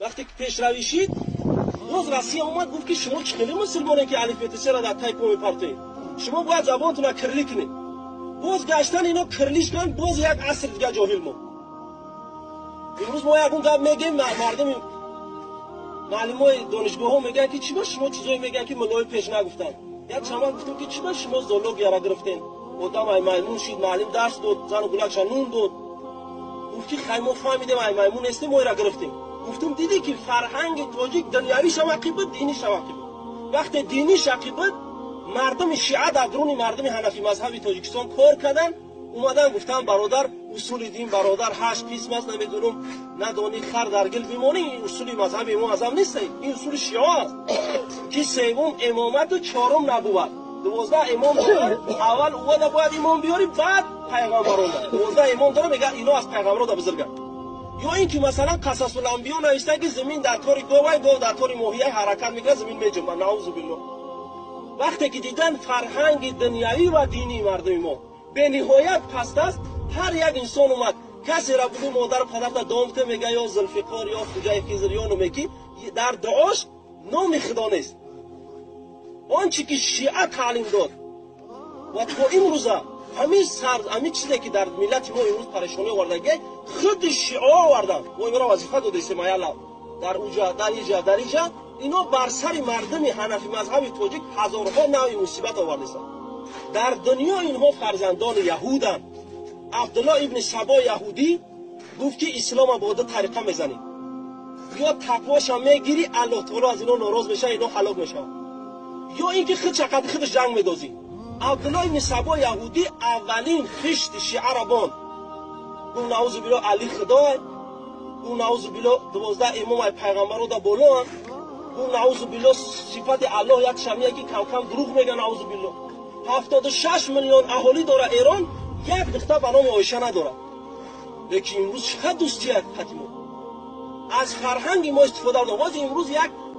وقتی که پیشروی شید باز روسیه اومد گفت که شما چطوری مسلمانه که الف ب ت را در تایپ میپرتید، شما باید زبانتون رو کرلی کنید. باز گشتن اینا کرلیش کردن، باز یک عصر دیگه جاهل ما. امروز ما یکون گپ میگیم، مردم معلمای دانشگاه ها میگن که چی با شما چیزایی میگن که ملای پیش نگفتن. یک چند گفتم که چی با شما زولوگیا را گرفتین، آدم ای میمون شید، معلم درس داد، زن و گلکش نون داد. گفت که خیلی ما فهمیدیم ای میمون هستیم، ما را گرفتیم. گفتم دیدی که فرهنگ تاجیک دنیویش هم عقیبت، دینیش هم عقیبت. وقتی دینیش عقیبت، مردم شیعه در درون مردم حنفی مذهبی تاجیکستان کار کردن، اومدن گفتن برادر اصول دین برادر 8 قسم است، نمیدونم ندانی خر در گل بیمانی، این اصول مذهب امام اعظم نیست، این اصول شیعه است که سوم امامت و چهارم نبوت. 12 امام داره، اول اولا باید امام بیاری بعد پیغمبران. 12 امام داره، میگه اینا از پیغمبران در بزرگن. یا اینکه مثلا قصص الانبیا نوشته که زمین در طور گاو در طور ماهیه حرکت میکنه، زمین میجنبه. نعوذ بالله. وقتی که دیدن فرهنگ دنیوی و دینی مردم ما به نهایت پست است، هر یک انسان اومد کسی را بگو مادر پدر تا دامته میگه یا ذوالفقار یا خوجای خضریان میگی، در دعاش نام خدا نیست. آنچه که شیعه تعلیم داد و تا این روزه همین چیزی که در ملت ما امروز پریشانی آورده خود شیعه آوردن. ما اینا وظیفه دادیم یالا در اونجا در اینجا اینا بر سر مردم حنفی مذهبی تاجیک هزارها نوع مصیبت آورده است. در دنیا اینها فرزندان یهودند. عبدالله ابن سبا یهودی گفت که اسلام با دو طریقه میزنی، یا تقواش هم میگیری الله تعالی از اینا ناراض میشه، اینا هلاک میشن، یا اینکه خود چقدر خودش جنگ میدازی. عبدالله ابن سبا یهودی اولین خشت شیعه را باند. گفت نعوذ بالله علی خدای، گفت نعوذ بالله 12 امام پیغمبر رو دا بالا، گفت نعوذ بالله صفت الله یک شمیه که کم کم دروغ میگه. نعوذ بالله 76 میلیون اهالی داره ایران، یک دختر به نام عایشه نداره. لیکن امروز چقدر دوستی حتیمون از فرهنگ ما استفاده می‌کنه. امروز یک